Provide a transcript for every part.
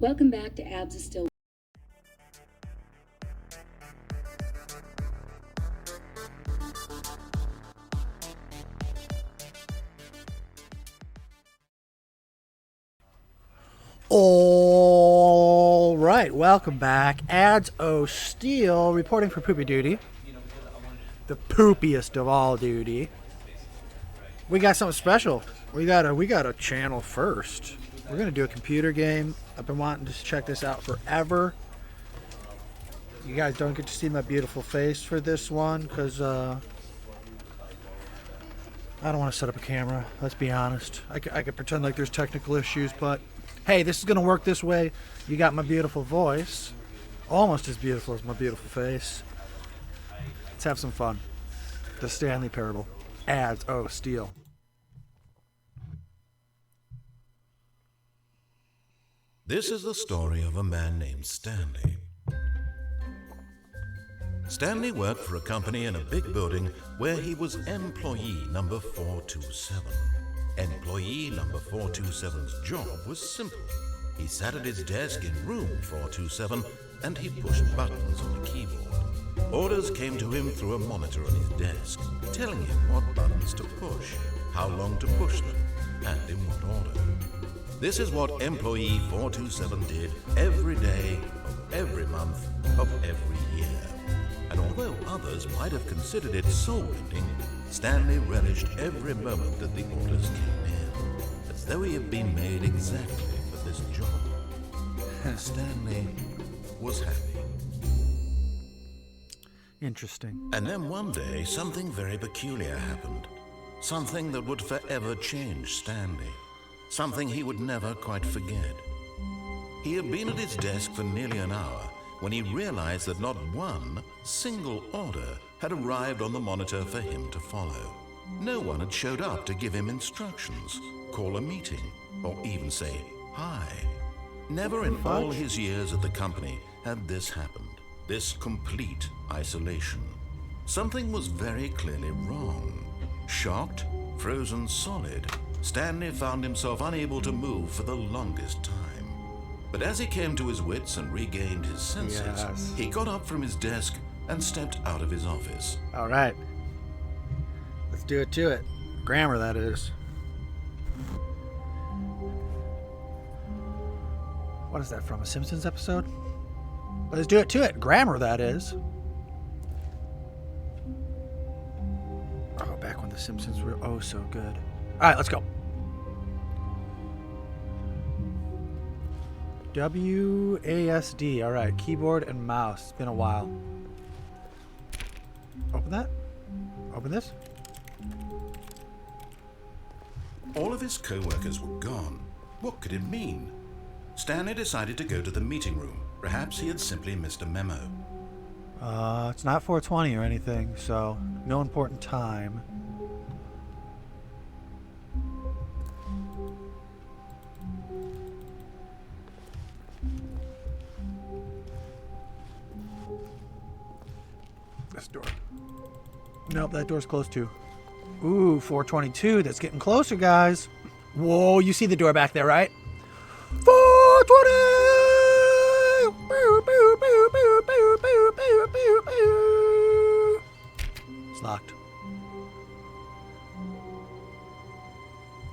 Welcome back to Abs is Still. All right, welcome back. Ads O Steel reporting for Poopy Duty. The poopiest of all duty. We got something special. We got a channel first. We're gonna do a computer game. I've been wanting to check this out forever. You guys don't get to see my beautiful face for this one because I don't want to set up a camera. Let's be honest. I could pretend like there's technical issues, but hey, this is gonna work this way. You got my beautiful voice, almost as beautiful as my beautiful face. Let's have some fun. The Stanley Parable. Ads O Steel. This is the story of a man named Stanley. Stanley worked for a company in a big building where he was employee number 427. Employee number 427's job was simple. He sat at his desk in room 427 and he pushed buttons on the keyboard. Orders came to him through a monitor on his desk, telling him what buttons to push, how long to push them, and in what order. This is what employee 427 did every day of every month of every year. And although others might have considered it soul-bending, Stanley relished every moment that the orders came in, as though he had been made exactly for this job. Stanley was happy. Interesting. And then one day, something very peculiar happened. Something that would forever change Stanley. Something he would never quite forget. He had been at his desk for nearly an hour when he realized that not one single order had arrived on the monitor for him to follow. No one had showed up to give him instructions, call a meeting, or even say hi. Never in all his years at the company had this happened. This complete isolation. Something was very clearly wrong. Shocked, frozen solid, Stanley found himself unable to move for the longest time. But as he came to his wits and regained his senses, he got up from his desk and stepped out of his office. All right. Let's do it to it. Grammar, that is. What is that from? A Simpsons episode? Let's do it to it. Grammar, that is. Oh, back when the Simpsons were oh so good. All right, let's go. WASD. All right, keyboard and mouse. It's been a while. Open that. Open this. All of his co-workers were gone. What could it mean? Stanley decided to go to the meeting room. Perhaps he had simply missed a memo. It's not 4:20 or anything, so no important time. This door. Nope, that door's closed too. Ooh, 4:22. That's getting closer, guys. Whoa, you see the door back there, right? 4:20! It's locked.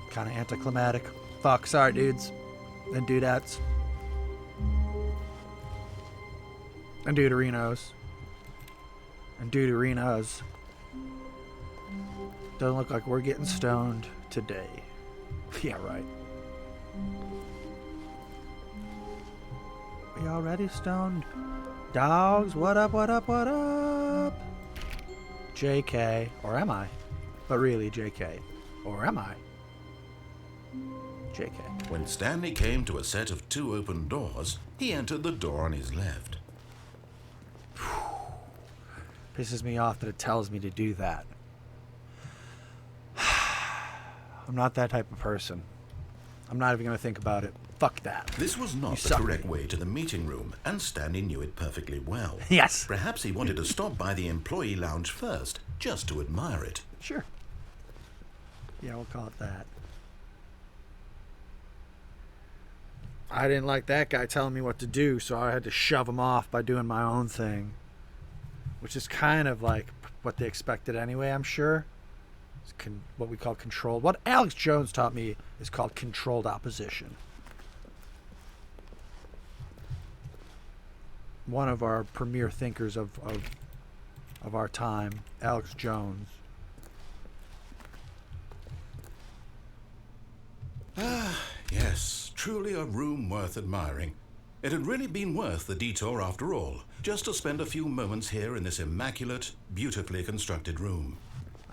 Kind of anticlimactic. Fuck, sorry, dudes. And dudettes. And duderinos. And duderinas. Doesn't look like we're getting stoned today. Yeah, right. Are you already stoned? Dogs, what up, what up, what up? JK, or am I? But really, JK. Or am I? JK. When Stanley came to a set of 2 open doors, he entered the door on his left. Pisses me off that it tells me to do that. I'm not that type of person. I'm not even going to think about it. Fuck that. This was not the correct way to the meeting room, and Stanley knew it perfectly well. Yes. Perhaps he wanted to stop by the employee lounge first, just to admire it. Sure. Yeah, we'll call it that. I didn't like that guy telling me what to do, so I had to shove him off by doing my own thing. Which is kind of like what they expected anyway, I'm sure. It's what we call controlled. What Alex Jones taught me is called controlled opposition. One of our premier thinkers of our time, Alex Jones. Ah, yes, truly a room worth admiring. It had really been worth the detour after all, just to spend a few moments here in this immaculate, beautifully constructed room.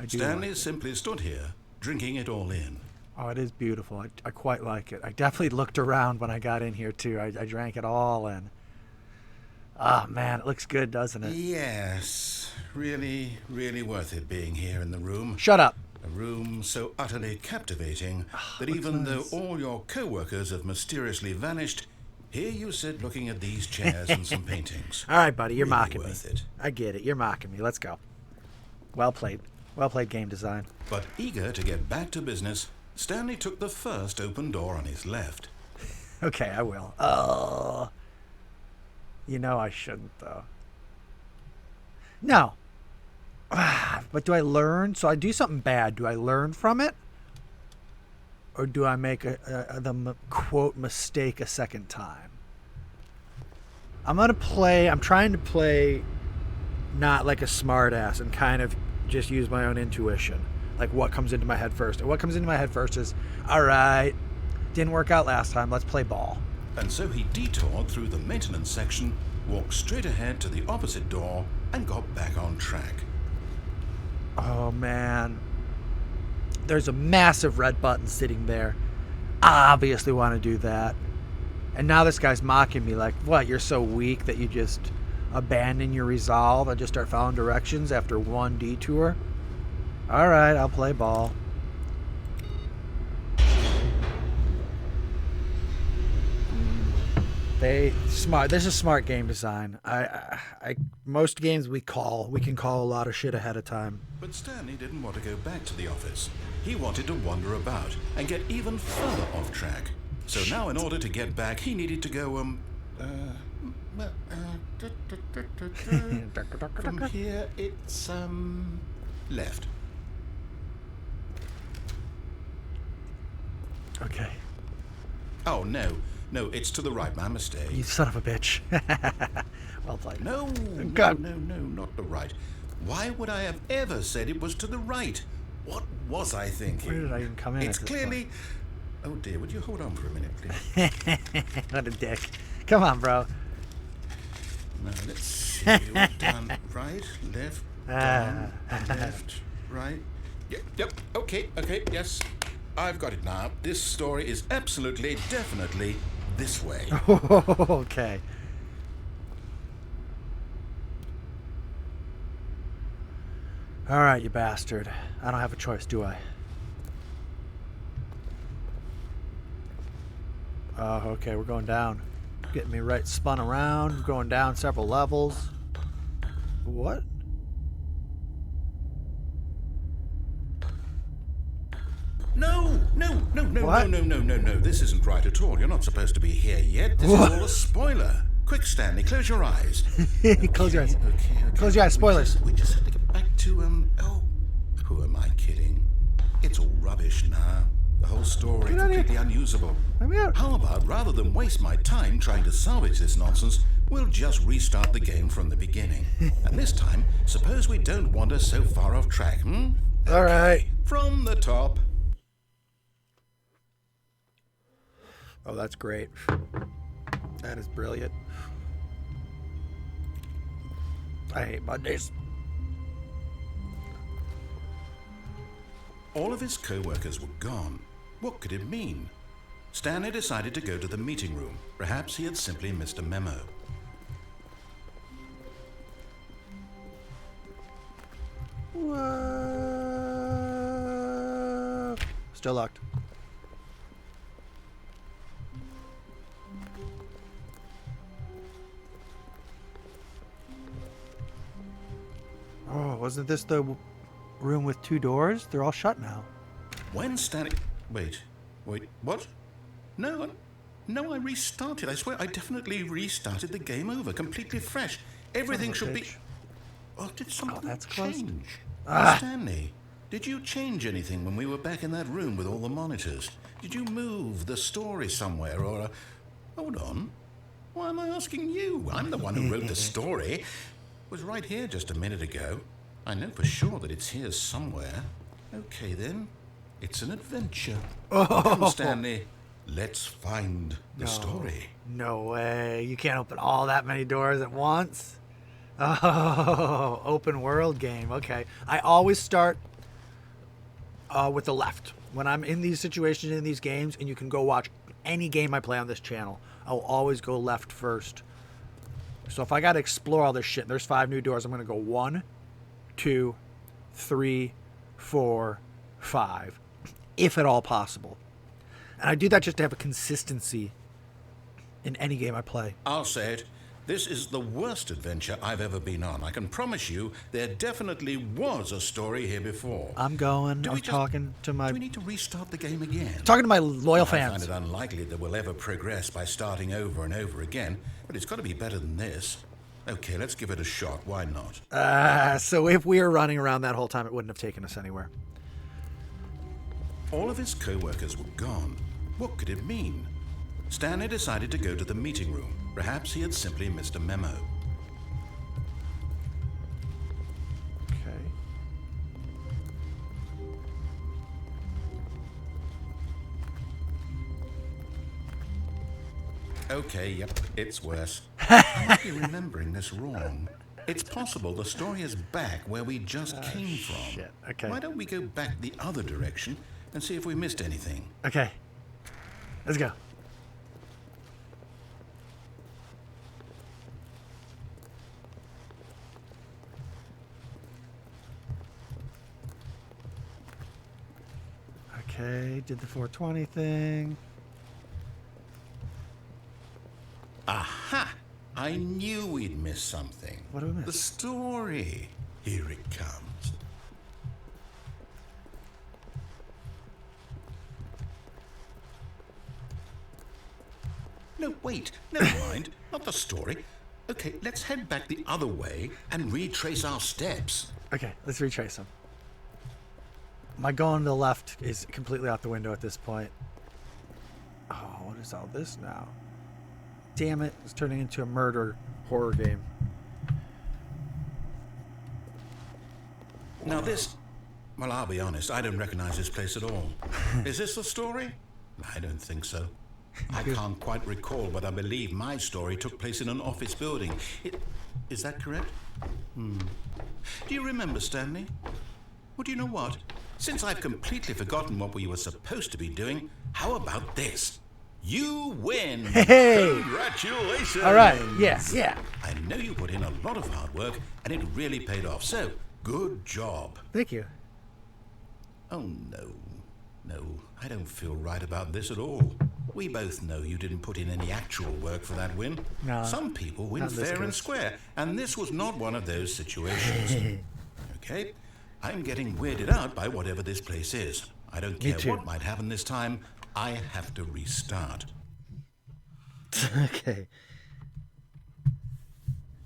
Stanley simply stood here, drinking it all in. Oh, it is beautiful. I quite like it. I definitely looked around when I got in here, too. I drank it all in. Oh, man, it looks good, doesn't it? Yes, really, really worth it being here in the room. Shut up. A room so utterly captivating that even though all your co-workers have mysteriously vanished, here you sit looking at these chairs and some paintings. All right, buddy, you're really mocking me. worth it. I get it. You're mocking me. Let's go. Well played. Well played game design. But eager to get back to business, Stanley took the first open door on his left. Okay, I will. Oh. You know I shouldn't, though. No. But do I learn? So I do something bad. Do I learn from it? Or do I make the quote mistake a second time? I'm trying to play not like a smartass and kind of just use my own intuition. Like what comes into my head first. And what comes into my head first is, all right, didn't work out last time. Let's play ball. And so he detoured through the maintenance section, walked straight ahead to the opposite door, and got back on track. Oh, man. There's a massive red button sitting there. I obviously want to do that. And now this guy's mocking me like, what, you're so weak that you just abandon your resolve and just start following directions after one detour? All right, I'll play ball. This is smart game design. Most games we can call a lot of shit ahead of time. But Stanley didn't want to go back to the office. He wanted to wander about and get even further off track. So now in order to get back, he needed to go, from here, it's, left. Okay. Oh, no, it's to the right, my mistake. You son of a bitch. Well played. No, God. no, not the right. Why would I have ever said it was to the right? What was I thinking? Where did I even come in? It's at this clearly... point? Oh dear, would you hold on for a minute, please? What a dick. Come on, bro. Now, let's see. We've done right, left, down, left, right. Yep, okay, yes. I've got it now. This story is absolutely, definitely this way. Okay. All right, you bastard. I don't have a choice, do I? Oh, okay, we're going down. Getting me right spun around, going down several levels. What? No. What? No. This isn't right at all. You're not supposed to be here yet. This What? is all a spoiler. Quick, Stanley, close your eyes. Close your eyes. Okay. Close your eyes, spoilers. We just have to get back to, who am I kidding? It's all rubbish now. The whole story Get out of here. completely unusable. Let me out. How about, rather than waste my time trying to salvage this nonsense, we'll just restart the game from the beginning. And this time, suppose we don't wander so far off track, All right. From the top. Oh, that's great. That is brilliant. I hate Mondays. All of his co-workers were gone. What could it mean? Stanley decided to go to the meeting room. Perhaps he had simply missed a memo. Whoa. Still locked. Oh, wasn't this the room with two doors? They're all shut now. When Stanley... Wait, what? No, No, I restarted. I swear, I definitely restarted the game over, completely fresh. Everything should be... Oh, did something that's closed. change? Stanley, did you change anything when we were back in that room with all the monitors? Did you move the story somewhere, or... Hold on. Why am I asking you? I'm the one who wrote the story. It was right here just a minute ago. I know for sure that it's here somewhere. Okay, then. It's an adventure. Come, Stanley. Let's find the story. No way. You can't open all that many doors at once. Oh, open world game. Okay. I always start with the left. When I'm in these situations, in these games, and you can go watch any game I play on this channel, I'll always go left first. So if I got to explore all this shit, there's 5 new doors. I'm going to go 1, 2, 3, 4, 5, if at all possible. And I do that just to have a consistency in any game I play. I'll say it. This is the worst adventure I've ever been on. I can promise you there definitely was a story here before. I'm talking to my... Do we need to restart the game again? Talking to my loyal I fans. find it unlikely that we'll ever progress by starting over and over again, but it's got to be better than this. Okay, let's give it a shot. Why not? So if we were running around that whole time, it wouldn't have taken us anywhere. All of his co-workers were gone. What could it mean? Stanley decided to go to the meeting room. Perhaps he had simply missed a memo. Okay. Okay, yep, it's worse. I might be remembering this wrong. It's possible the story is back where we just came from. Shit. Okay. Why don't we go back the other direction and see if we missed anything? Okay. Let's go. Okay, did the 420 thing. Aha! I knew we'd miss something. What do we miss? The story. Here it comes. No, wait. Never mind. Not the story. Okay, let's head back the other way and retrace our steps. Okay, let's retrace them. My going to the left is completely out the window at this point. Oh, what is all this now? Damn it, it's turning into a murder horror game. Now this... Well, I'll be honest, I don't recognize this place at all. Is this the story? I don't think so. I can't quite recall, but I believe my story took place in an office building. Is that correct? Do you remember, Stanley? Well, do you know what? Since I've completely forgotten what we were supposed to be doing, how about this? You win! Hey! Congratulations! All right, yeah. I know you put in a lot of hard work, and it really paid off, so good job. Thank you. Oh, no, I don't feel right about this at all. We both know you didn't put in any actual work for that win. No, some people win not this fair and case. square, and this was not one of those situations. Okay? I'm getting weirded out by whatever this place is. I don't care too. what might happen this time. I have to restart. Okay.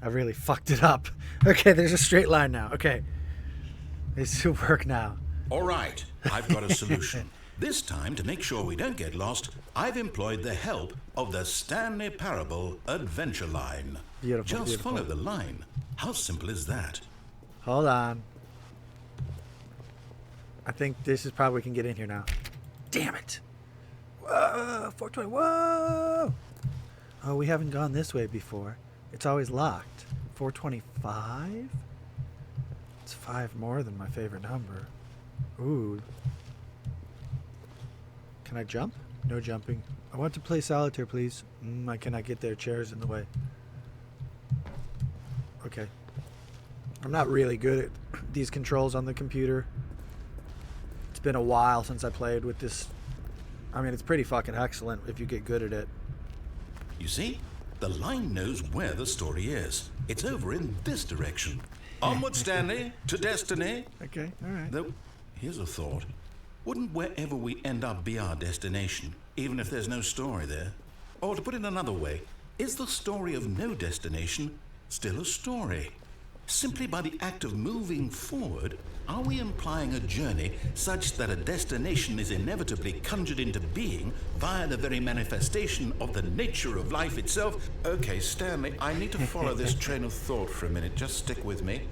I really fucked it up. Okay, there's a straight line now. Okay. This will work now. All right, I've got a solution. This time, to make sure we don't get lost, I've employed the help of the Stanley Parable Adventure Line. Beautiful, Just beautiful. follow the line. How simple is that? Hold on. I think this is probably we can get in here now. Damn it. Whoa, 420. Whoa. Oh, we haven't gone this way before. It's always locked. 425? It's 5 more than my favorite number. Ooh. Can I jump? No jumping. I want to play solitaire, please. I cannot get there. Chairs in the way. Okay. I'm not really good at these controls on the computer. It's been a while since I played with this. I mean, it's pretty fucking excellent if you get good at it. You see? The line knows where the story is. It's over in this direction. Onward, Stanley, to destiny. Okay, all right. Though, here's a thought. Wouldn't wherever we end up be our destination, even if there's no story there? Or to put it another way, is the story of no destination still a story? Simply by the act of moving forward, are we implying a journey such that a destination is inevitably conjured into being via the very manifestation of the nature of life itself? Okay, Stanley, I need to follow this train of thought for a minute. Just stick with me.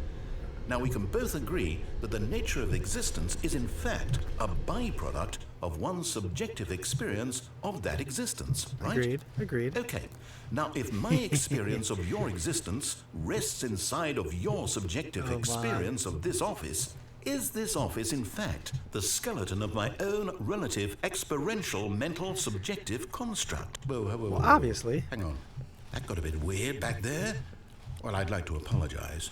Now, we can both agree that the nature of existence is in fact a byproduct of one's subjective experience of that existence, right? Agreed. Okay. Now, if my experience of your existence rests inside of your subjective experience of this office, is this office in fact the skeleton of my own relative experiential mental subjective construct? Whoa. Obviously. Hang on. That got a bit weird back there. Well, I'd like to apologize.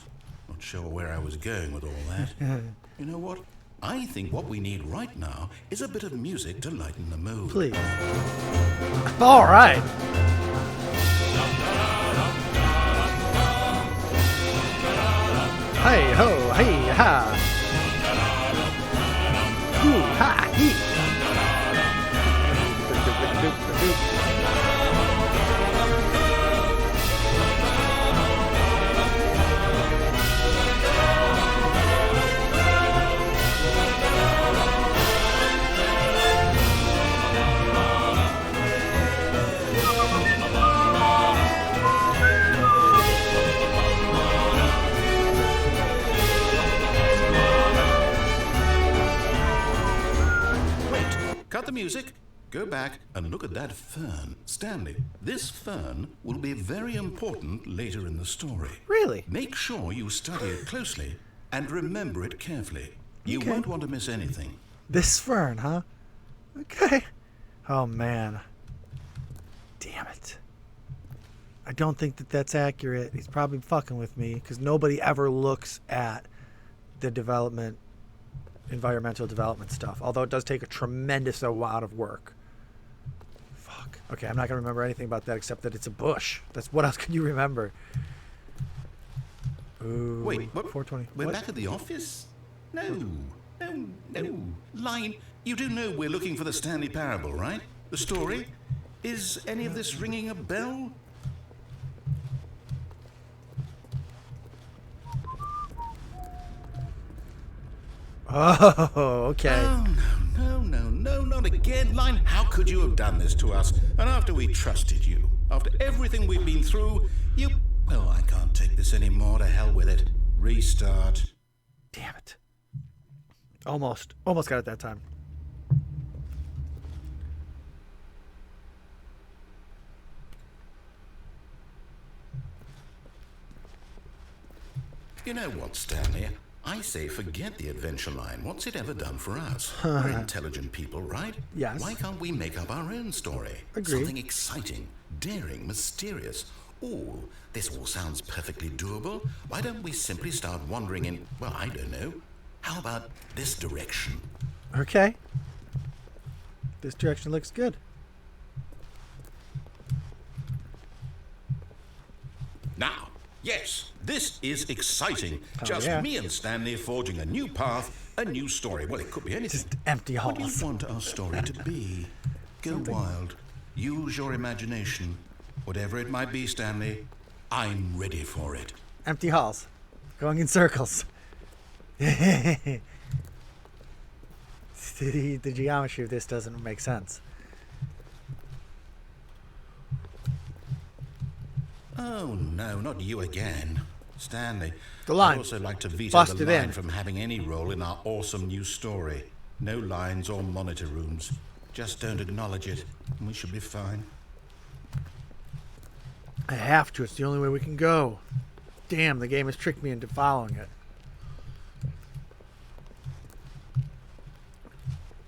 Not sure where I was going with all that. You know what? I think what we need right now is a bit of music to lighten the mood. Please. All right. Hey ho, hey ha. Hoo ha hee. Cut the music, go back and look at that fern. Stanley, this fern will be very important later in the story. Really? Make sure you study it closely and remember it carefully. You Okay. won't want to miss anything. This fern, huh? Okay. Oh, man. Damn it. I don't think that that's accurate. He's probably fucking with me because nobody ever looks at the environmental development stuff, although it does take a tremendous amount of work. Fuck. Okay, I'm not going to remember anything about that except that it's a bush. That's what else can you remember? Ooh, Wait, what? 420. We're What? back at the office? No. Line, you do know we're looking for the Stanley Parable, right? The story? Is any of this ringing a bell? Oh, okay. Oh, no, not again. Line, how could you have done this to us? And after we trusted you, after everything we've been through, you... Oh, I can't take this anymore. To hell with it. Restart. Damn it. Almost got it that time. You know what, Stanley? I say forget the adventure line. What's it ever done for us? We're intelligent people, right? Yes. Why can't we make up our own story? Agreed. Something exciting, daring, mysterious. Oh, this all sounds perfectly doable. Why don't we simply start wandering in, well, I don't know. How about this direction? Okay. This direction looks good. Now, yes, this is exciting. Oh, Just yeah. me and Stanley forging a new path, a new story. Well, it could be anything. Just empty What do halls. you want our story to be? Go wild. Use your imagination. Whatever it might be, Stanley, I'm ready for it. Empty halls. Going in circles. The geometry of this doesn't make sense. Oh, no, not you again. Stanley, The line. I'd also like to veto Bust the it line in. from having any role in our awesome new story. No lines or monitor rooms. Just don't acknowledge it, and we should be fine. I have to. It's the only way we can go. Damn, the game has tricked me into following it.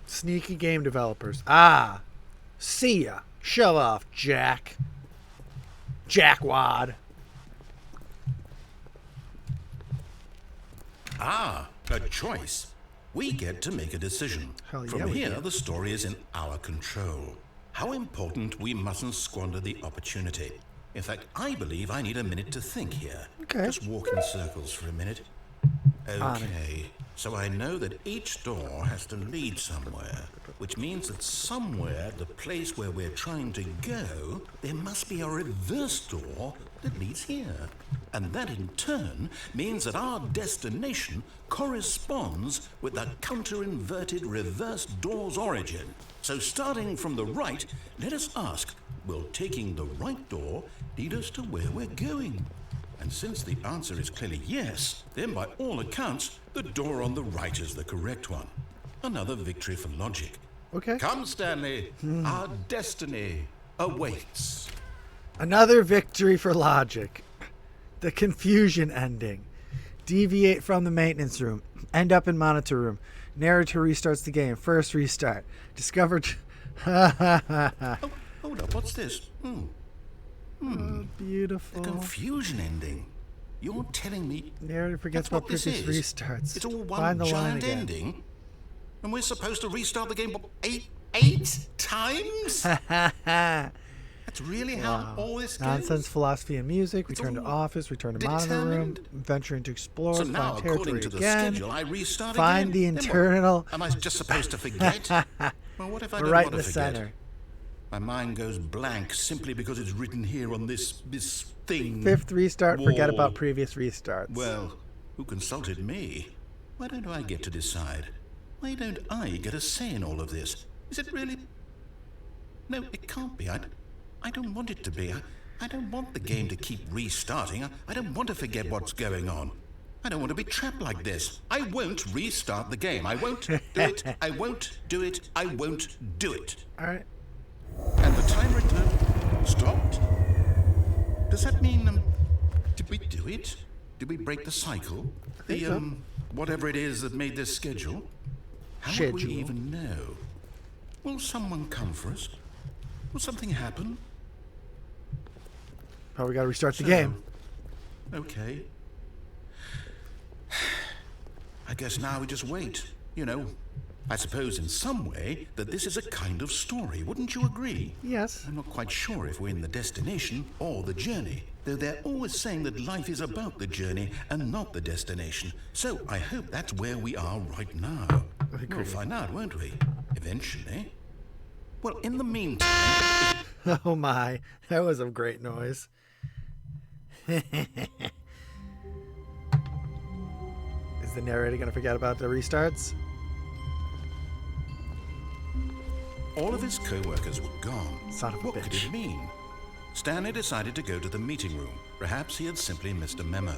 Sneaky game developers. Ah. See ya. Show off, Jack. Jackwad. Ah, a choice. We get to make a decision. Hell yeah, From we here, do. the story is in our control. How important we mustn't squander the opportunity. In fact, I believe I need a minute to think here. Okay. Just walk in circles for a minute. Okay, so I know that each door has to lead somewhere, which means that somewhere, the place where we're trying to go, there must be a reverse door that leads here. And that in turn means that our destination corresponds with the counter-inverted reverse door's origin. So starting from the right, let us ask, will taking the right door lead us to where we're going? And since the answer is clearly yes, then by all accounts, the door on the right is the correct one. Another victory for logic. Okay. Come, Stanley. Our destiny awaits. Another victory for logic. The confusion ending. Deviate from the maintenance room. End up in monitor room. Narrator restarts the game. First restart. Discovered. Oh, hold up. What's this? Oh, beautiful. The confusion ending. You're telling me Narrator forgets that's what about this previous is? restarts. It's all one Find the line giant again. ending? And we're supposed to restart the game eight times? That's really how all this goes? Nonsense, philosophy, and music. Return to all office. Return to monitor room. determined? Venturing to explore. So Find now, territory according to the again. schedule, I restart Find again? the Then what? internal. Am I just supposed to forget? Well, what if I We're don't right want in to the forget? center. My mind goes blank simply because it's written here on this thing. Fifth restart. Forget wall. about previous restarts. Well, who consulted me? Why don't I get to decide? Why don't I get a say in all of this? Is it really? No, it can't be. I don't want it to be. I don't want the game to keep restarting. I don't want to forget what's going on. I don't want to be trapped like this. I won't restart the game. I won't do it. I won't do it. I won't do it. All right. And the timer stopped? Does that mean, did we do it? Did we break the cycle? think so. Whatever it is that made this schedule? How would we Schedule. even know? Will someone come for us? Will something happen? Probably got to restart the game. Okay. I guess now we just wait. You know, I suppose in some way that this is a kind of story. Wouldn't you agree? Yes. I'm not quite sure if we're in the destination or the journey, though they're always saying that life is about the journey and not the destination. So I hope that's where we are right now. We'll find out, won't we? Eventually. Well, in the meantime... Oh my, that was a great noise. Is the narrator going to forget about the restarts? All of his co-workers were gone. Son of a What could bitch. it mean? Stanley decided to go to the meeting room. Perhaps he had simply missed a memo.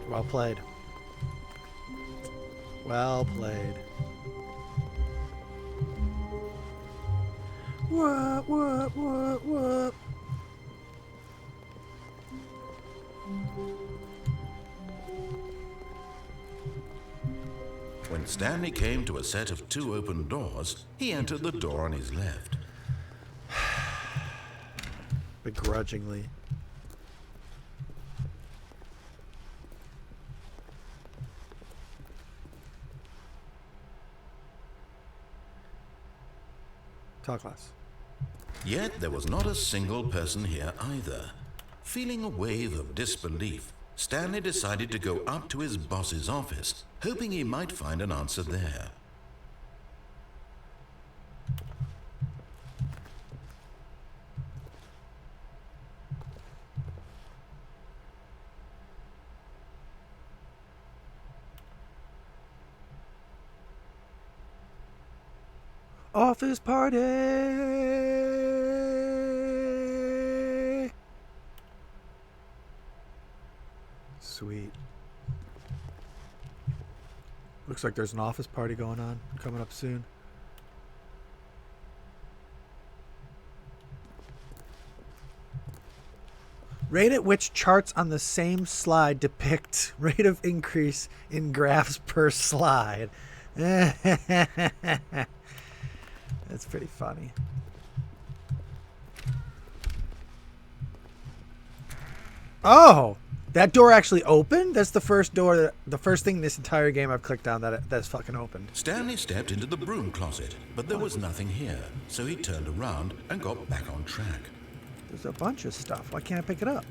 Well played. Well played. What? When Stanley came to a set of 2 open doors, he entered the door on his left. Begrudgingly. Talk less. Yet there was not a single person here either. Feeling a wave of disbelief, Stanley decided to go up to his boss's office, hoping he might find an answer there. Office party! Sweet. Looks like there's an office party going on, coming up soon. Rate at which charts on the same slide depict rate of increase in graphs per slide. That's pretty funny. Oh, that door actually opened? That's the first door, the first thing in this entire game I've clicked on that's fucking opened. Stanley stepped into the broom closet, but there was nothing here, so he turned around and got back on track. There's a bunch of stuff. Why can't I pick it up?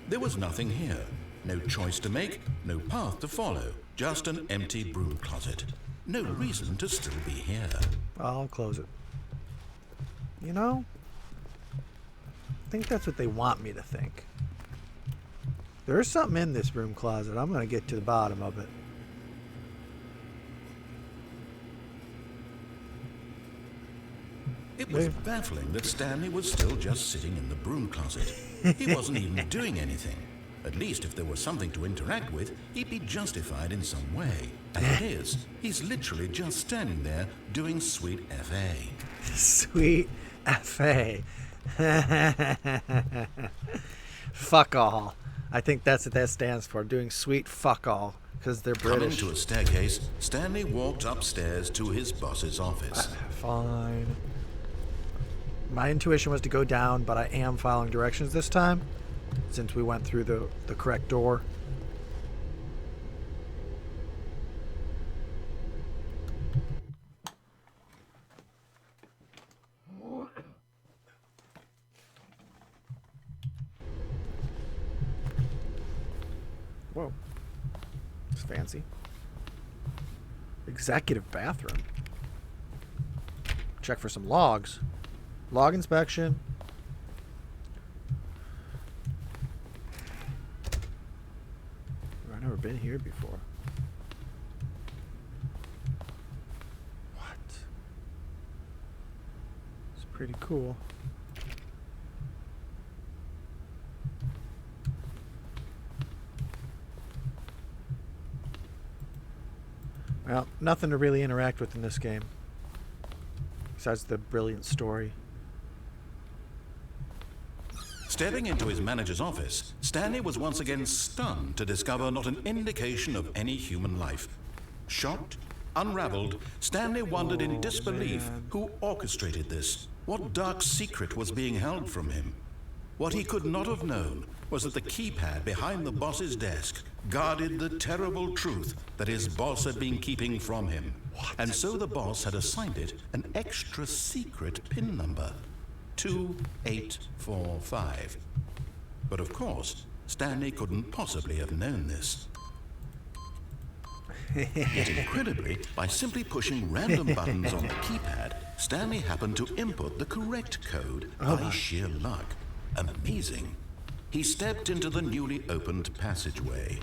There was nothing here. No choice to make, no path to follow. Just an empty broom closet. No reason to still be here. I'll close it. You know, I think that's what they want me to think. There's something in this broom closet. I'm going to get to the bottom of it. It was baffling that Stanley was still just sitting in the broom closet. He wasn't even doing anything. At least if there was something to interact with, he'd be justified in some way. As it is, he's literally just standing there doing sweet FA. Sweet FA. Fuck all. I think that's what that stands for. Doing sweet fuck all. Because they're British. Coming to a staircase, Stanley walked upstairs to his boss's office. Fine. My intuition was to go down, but I am following directions this time, since we went through the correct door. Whoa. It's fancy. Executive bathroom. Check for some logs. Log inspection. I've never been here before. What? It's pretty cool. Well, nothing to really interact with in this game. Besides the brilliant story. Stepping into his manager's office, Stanley was once again stunned to discover not an indication of any human life. Shocked, unraveled, Stanley wondered in disbelief who orchestrated this. What dark secret was being held from him? What he could not have known was that the keypad behind the boss's desk guarded the terrible truth that his boss had been keeping from him. And so the boss had assigned it an extra secret PIN number. 2845. But of course, Stanley couldn't possibly have known this. Yet incredibly, by simply pushing random buttons on the keypad, Stanley happened to input the correct code by sheer luck. Amazing. He stepped into the newly opened passageway.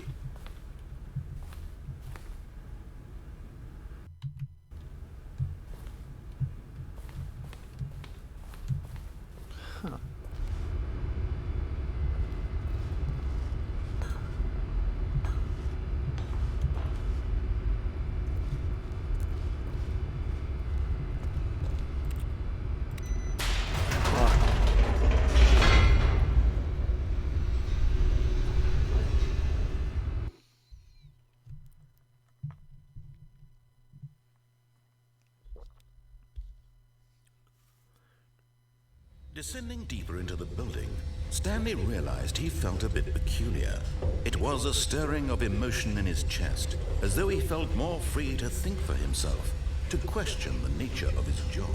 Descending deeper into the building, Stanley realized he felt a bit peculiar. It was a stirring of emotion in his chest, as though he felt more free to think for himself, to question the nature of his job.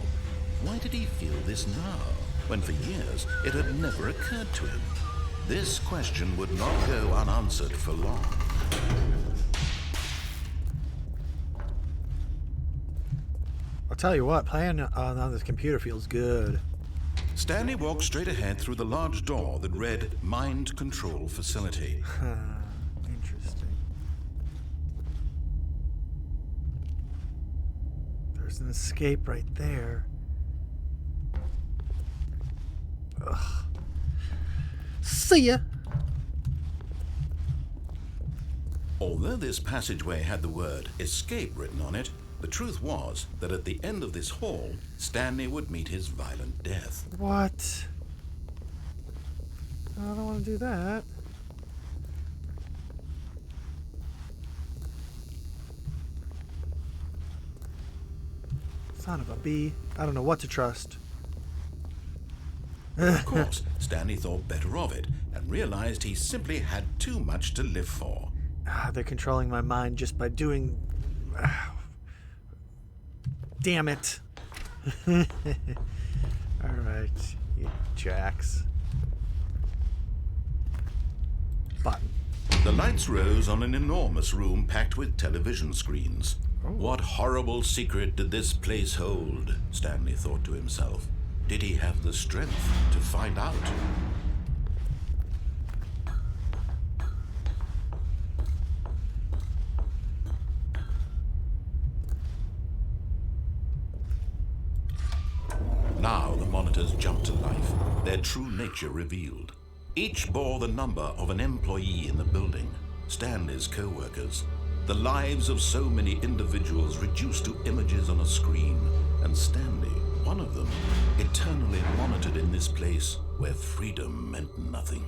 Why did he feel this now, when for years it had never occurred to him? This question would not go unanswered for long. I'll tell you what, playing on this computer feels good. Stanley walked straight ahead through the large door that read Mind Control Facility. Interesting. There's an escape right there. Ugh. See ya! Although this passageway had the word escape written on it, the truth was that at the end of this hall, Stanley would meet his violent death. What? I don't want to do that. Son of a bee. I don't know what to trust. Of course, Stanley thought better of it and realized he simply had too much to live for. They're controlling my mind just by doing... Damn it. Alright, you jacks. button. The lights rose on an enormous room packed with television screens. Oh. What horrible secret did this place hold? Stanley thought to himself. Did he have the strength to find out? Now the monitors jumped to life, their true nature revealed. Each bore the number of an employee in the building, Stanley's co-workers. The lives of so many individuals reduced to images on a screen, and Stanley, one of them, eternally monitored in this place where freedom meant nothing.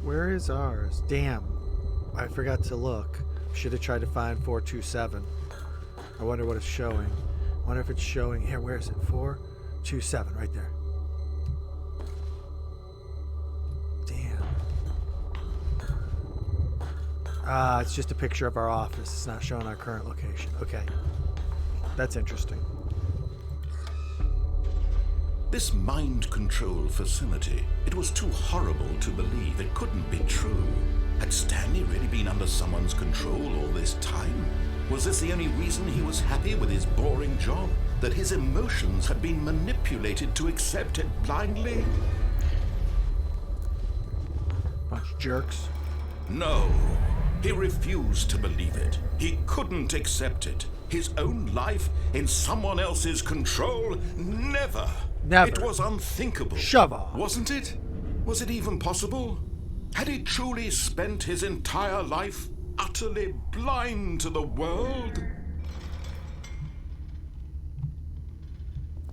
Where is ours? Damn, I forgot to look. Should have tried to find 427. I wonder what it's showing. I wonder if it's showing here. Where is it? 427, right there. Damn. It's just a picture of our office. It's not showing our current location. Okay. That's interesting. This mind control facility, it was too horrible to believe. It couldn't be true. Had Stanley really been under someone's control all this time? Was this the only reason he was happy with his boring job? That his emotions had been manipulated to accept it blindly? Bunch of jerks. No. He refused to believe it. He couldn't accept it. His own life in someone else's control? Never. Never. It was unthinkable. Shove off. Wasn't it? Was it even possible? Had he truly spent his entire life utterly blind to the world?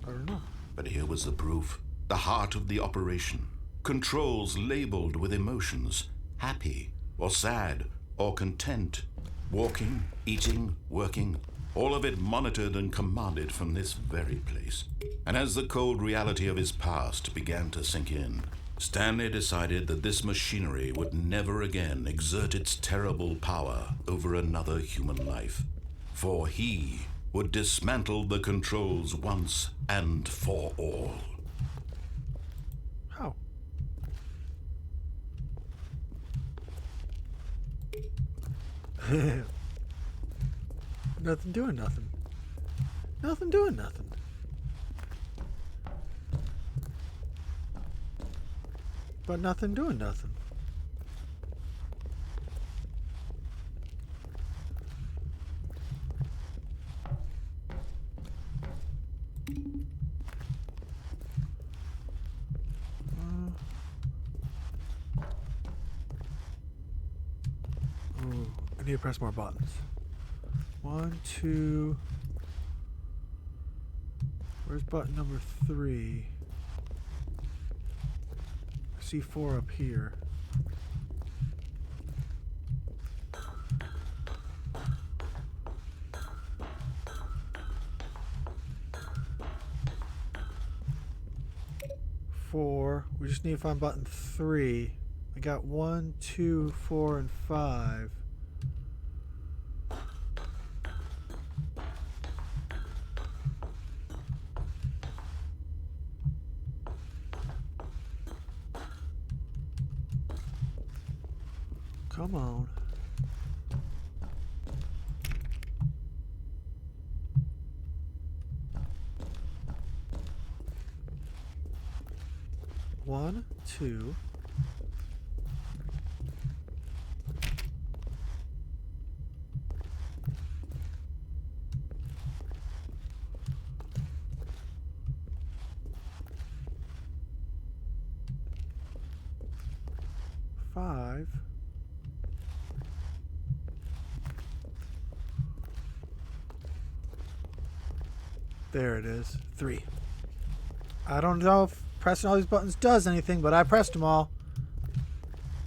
I don't know. But here was the proof. The heart of the operation. Controls labeled with emotions. Happy or sad or content. Walking, eating, working. All of it monitored and commanded from this very place. And as the cold reality of his past began to sink in, Stanley decided that this machinery would never again exert its terrible power over another human life. For he would dismantle the controls once and for all. How? Nothing doing nothing. Nothing doing nothing. But nothing doing nothing. Ooh, I need to press more buttons. 1, 2. Where's button number 3? I see 4 up here. Four. We just need to find button 3. I got 1, 2, 4, and 5. Come on. One, two. Five. There it is. 3. I don't know if pressing all these buttons does anything, but I pressed them all.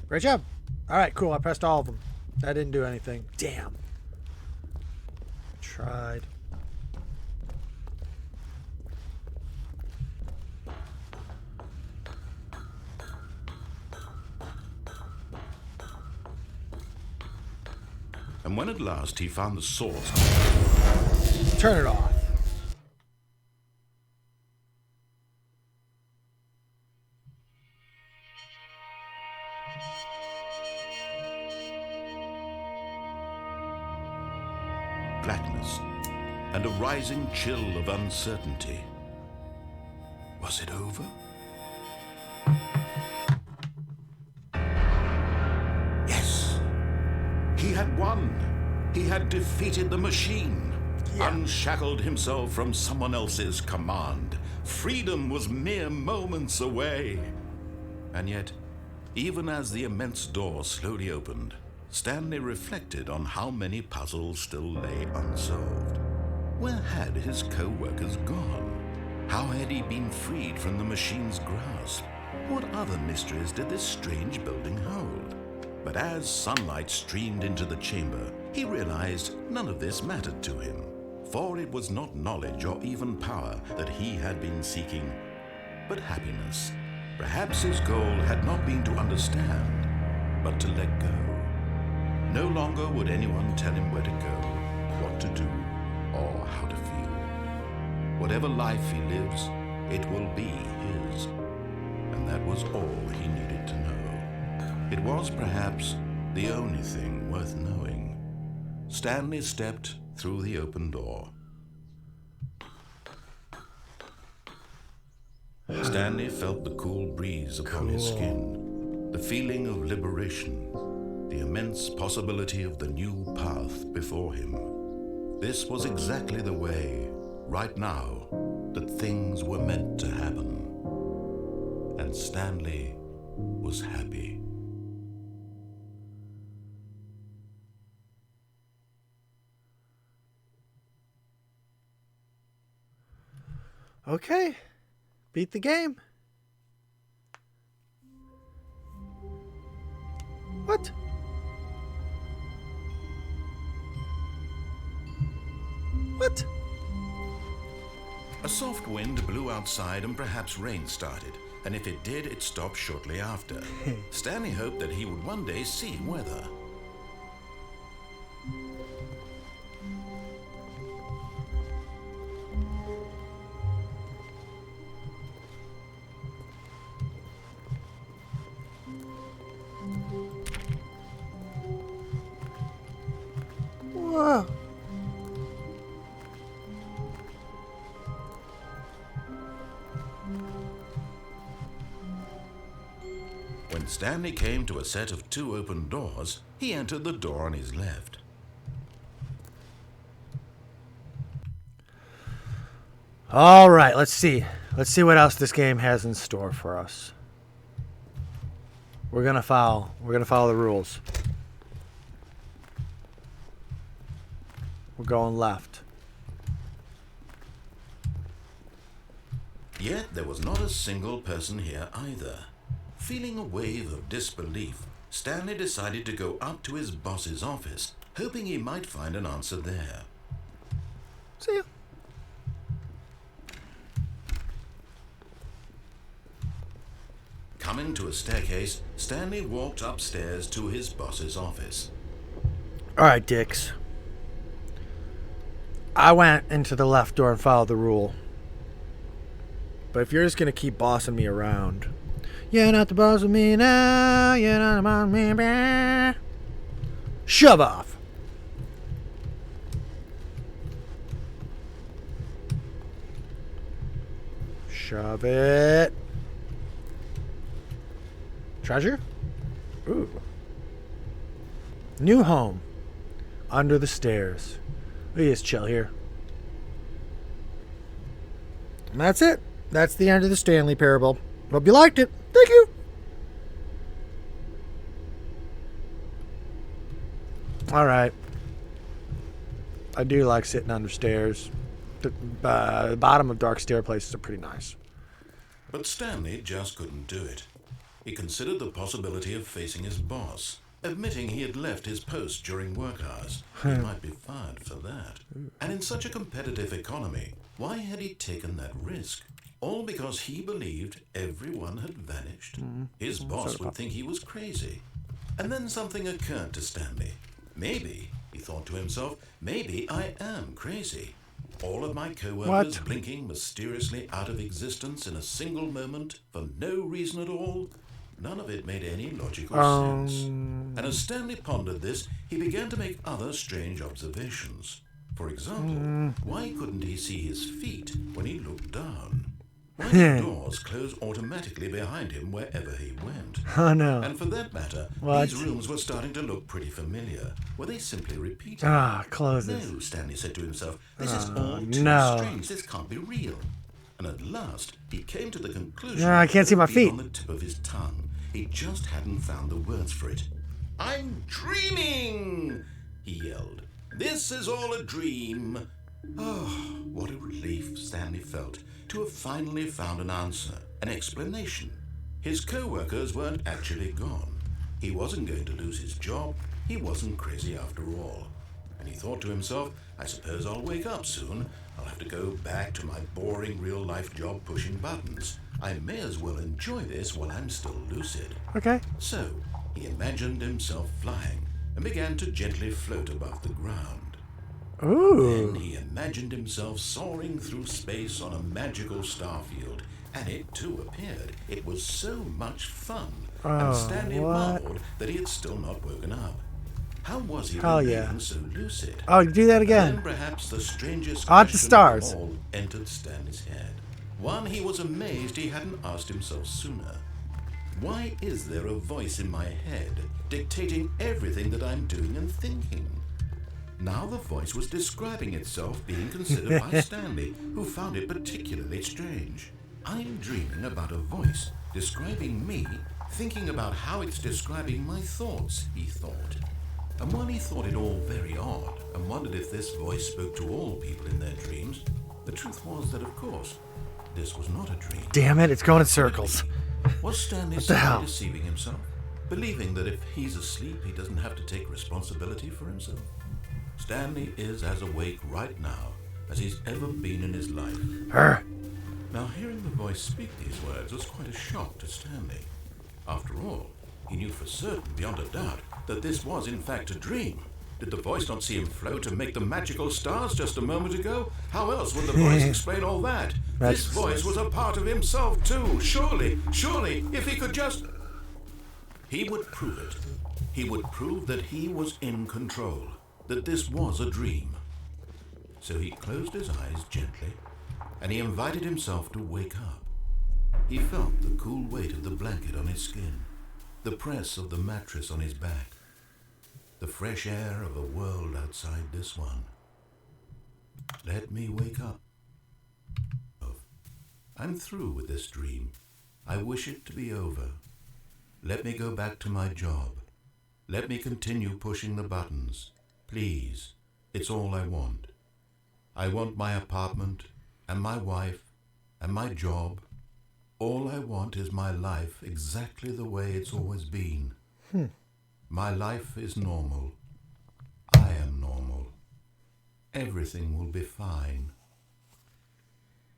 Great job. Alright, cool. I pressed all of them. That didn't do anything. Damn. Tried. And when at last he found the source, Turn it off. blackness and a rising chill of uncertainty. Was it over? Yes. He had won. He had defeated the machine. Unshackled himself from someone else's command. Freedom was mere moments away. And yet, even as the immense door slowly opened, Stanley reflected on how many puzzles still lay unsolved. Where had his co-workers gone? How had he been freed from the machine's grasp? What other mysteries did this strange building hold? But as sunlight streamed into the chamber, he realized none of this mattered to him. For it was not knowledge or even power that he had been seeking, but happiness. Perhaps his goal had not been to understand, but to let go. No longer would anyone tell him where to go, what to do, or how to feel. Whatever life he lives, it will be his. And that was all he needed to know. It was perhaps the only thing worth knowing. Stanley stepped through the open door. Stanley felt the cool breeze upon his skin, the feeling of liberation, the immense possibility of the new path before him. This was exactly the way, right now, that things were meant to happen. And Stanley was happy. Okay. Beat the game. What? What? A soft wind blew outside and perhaps rain started. And if it did, it stopped shortly after. Stanley hoped that he would one day see weather. Whoa. When Stanley came to a set of 2 open doors, he entered the door on his left. All right, let's see. Let's see what else this game has in store for us. We're gonna follow the rules. We're going left. Yet there was not a single person here either. Feeling a wave of disbelief, Stanley decided to go up to his boss's office, hoping he might find an answer there. See ya. Coming to a staircase, Stanley walked upstairs to his boss's office. All right, dicks. I went into the left door and followed the rule. But if you're just going to keep bossing me around, you're not the boss of me now, you're not the boss of me, bah. Shove off. Shove it. Treasure? Ooh. New home. Under the stairs. We just chill here. And that's it. That's the end of the Stanley Parable. Hope you liked it. Thank you. All right. I do like sitting under stairs. The bottom of dark stair places are pretty nice. But Stanley just couldn't do it. He considered the possibility of facing his boss, admitting he had left his post during work hours. He might be fired for that. And in such a competitive economy, why had he taken that risk? All because he believed everyone had vanished. His boss would think he was crazy. And then something occurred to Stanley. Maybe, he thought to himself, maybe I am crazy. All of my co-workers blinking mysteriously out of existence in a single moment for no reason at all. None of it made any logical sense. And as Stanley pondered this, he began to make other strange observations. For example, why couldn't he see his feet when he looked down? Why did doors close automatically behind him wherever he went? Oh no. And for that matter, What? these rooms were starting to look pretty familiar. Were they simply repeating? Closes. No, Stanley said to himself, this is all too no. strange. This can't be real. And at last, he came to the conclusion No, I can't see my it would be feet. on the tip of his tongue. He just hadn't found the words for it. I'm dreaming, he yelled. This is all a dream. Oh, what a relief Stanley felt to have finally found an answer, an explanation. His co-workers weren't actually gone. He wasn't going to lose his job. He wasn't crazy after all. And he thought to himself, I suppose I'll wake up soon. I'll have to go back to my boring real-life job pushing buttons. I may as well enjoy this while I'm still lucid. Okay. So, he imagined himself flying and began to gently float above the ground. Ooh. Then he imagined himself soaring through space on a magical starfield, and it too appeared. It was so much fun, and Stanley marveled that he had still not woken up. How was he remaining so lucid? Oh, do that again. Then perhaps the strangest On the question stars. of all entered Stanley's head. One he was amazed he hadn't asked himself sooner. Why is there a voice in my head dictating everything that I'm doing and thinking? Now the voice was describing itself being considered by Stanley, who found it particularly strange. I'm dreaming about a voice describing me, thinking about how it's describing my thoughts, he thought. And while he thought it all very odd and wondered if this voice spoke to all people in their dreams, the truth was that, of course, this was not a dream. Damn it, it's going in circles. Was Stanley simply deceiving himself, believing that if he's asleep, he doesn't have to take responsibility for himself? Stanley is as awake right now as he's ever been in his life. Now, hearing the voice speak these words was quite a shock to Stanley. After all, he knew for certain, beyond a doubt, that this was in fact a dream. Did the voice not see him float and make the magical stars just a moment ago? How else would the voice explain all that? This voice was a part of himself too. Surely, if he could just... He would prove it. He would prove that he was in control, that this was a dream. So he closed his eyes gently, and he invited himself to wake up. He felt the cool weight of the blanket on his skin, the press of the mattress on his back, the fresh air of a world outside this one. Let me wake up. I'm through with this dream. I wish it to be over. Let me go back to my job. Let me continue pushing the buttons. Please, it's all I want. I want my apartment and my wife and my job. All I want is my life exactly the way it's always been. My life is normal. I am normal. Everything will be fine.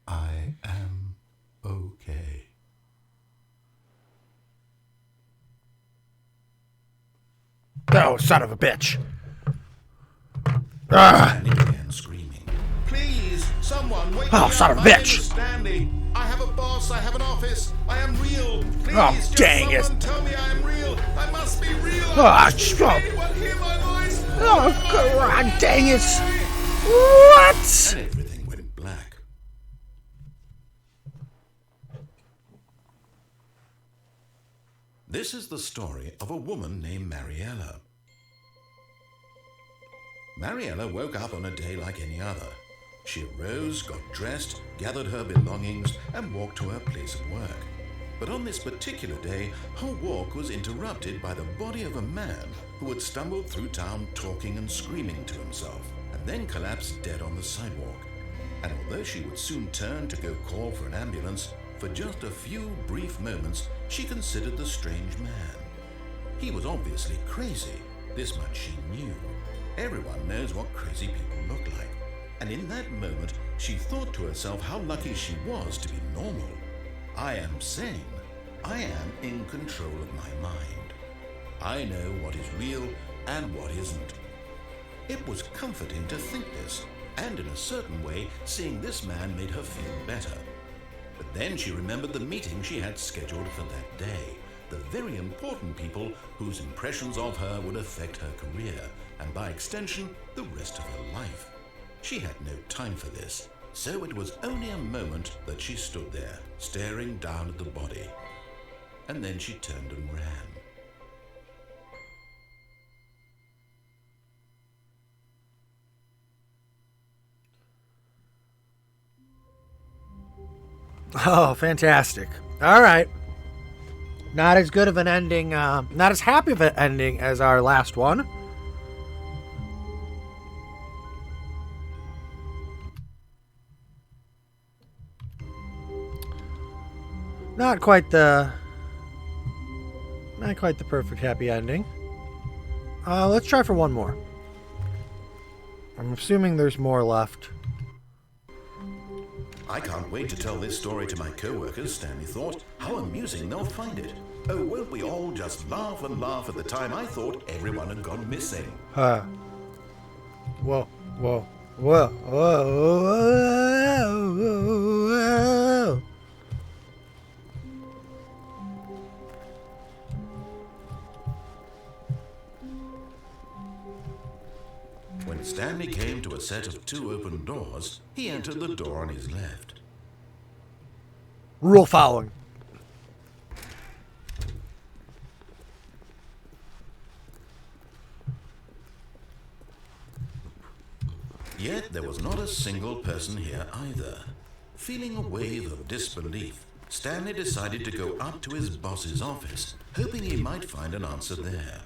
I am okay. Oh, son of a bitch. Stanley began screaming. Please, someone wake me up. Son of a My name bitch. is Stanley. I have a boss. I have an office. I am real. Please, Oh, dang it. someone tell me I am real. I must be real. Stop. Anyone hear my voice? Oh, God dang it. What? And everything went black. This is the story of a woman named Mariella. Mariella woke up on a day like any other. She arose, got dressed, gathered her belongings, and walked to her place of work. But on this particular day, her walk was interrupted by the body of a man who had stumbled through town talking and screaming to himself, and then collapsed dead on the sidewalk. And although she would soon turn to go call for an ambulance, for just a few brief moments, she considered the strange man. He was obviously crazy. This much she knew. Everyone knows what crazy people look like. And in that moment, she thought to herself how lucky she was to be normal. I am sane. I am in control of my mind. I know what is real and what isn't. It was comforting to think this, and in a certain way, seeing this man made her feel better. But then she remembered the meeting she had scheduled for that day, the very important people whose impressions of her would affect her career, and by extension, the rest of her life. She had no time for this, so it was only a moment that she stood there, staring down at the body. And then she turned and ran. Oh, fantastic. All right. Not as good of an ending, not as happy of an ending as our last one. Not quite the perfect happy ending. Let's try for one more. I'm assuming there's more left. I can't wait to tell this story to my co-workers, Stanley thought. How amusing they'll find it. Oh, won't we all just laugh and laugh at the time I thought everyone had gone missing. Whoa, whoa, whoa, whoa, whoa. When Stanley came to a set of 2 open doors, he entered the door on his left. Rule following. Yet there was not a single person here either. Feeling a wave of disbelief, Stanley decided to go up to his boss's office, hoping he might find an answer there.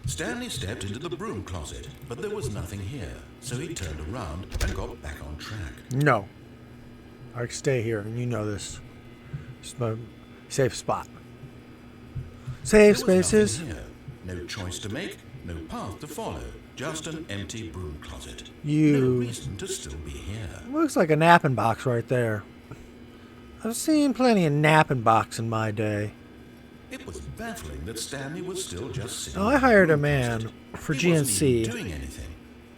Stanley stepped into the broom closet, but there was nothing here, so he turned around and got back on track. No. I stay here, and you know this. It's my safe spot. Safe spaces. Here. No choice to make, no path to follow, just an empty broom closet. No reason to still be here. Looks like a napping box right there. I've seen plenty of napping box in my day. It was baffling that Stanley was still just sitting. Oh, I hired a man for He wasn't GNC. even doing anything.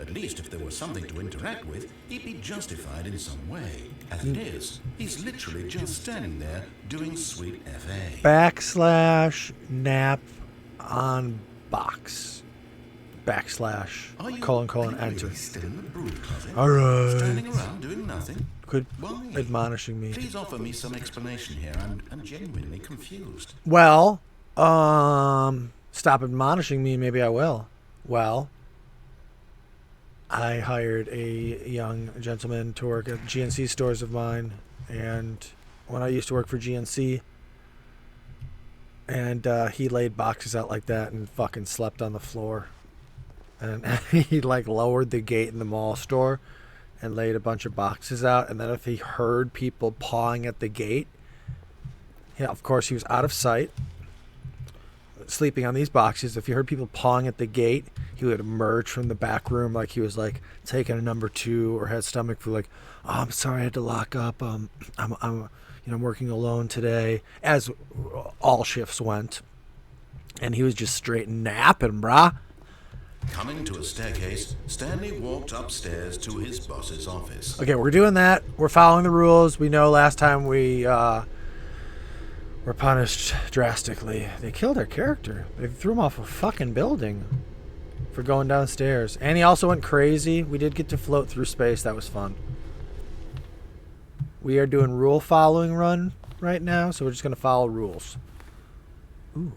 At least if there was something to interact with, he'd be justified in some way. As it is, he's literally just standing there doing sweet FA. / nap on box. / colon enter. Really still in the broom closet? All right. Standing around doing nothing? Quit Why? admonishing me. Please offer me some explanation here. I'm genuinely confused. Well, stop admonishing me, maybe I will. Well, I hired a young gentleman to work at GNC stores of mine, and when I used to work for GNC, and he laid boxes out like that and fucking slept on the floor. And he like lowered the gate in the mall store and laid a bunch of boxes out, and then if he heard people pawing at the gate, yeah, of course he was out of sight, sleeping on these boxes. If you heard people pawing at the gate, he would emerge from the back room like he was like taking a number 2 or had stomach flu, like, oh, I'm sorry, I had to lock up. I'm working alone today, as all shifts went, and he was just straight napping, brah. Coming to a staircase, Stanley walked upstairs to his boss's office. Okay, we're doing that. We're following the rules. We know last time we were punished drastically. They killed our character. They threw him off a fucking building for going downstairs. And he also went crazy. We did get to float through space. That was fun. We are doing rule following run right now, so we're just going to follow rules. Ooh.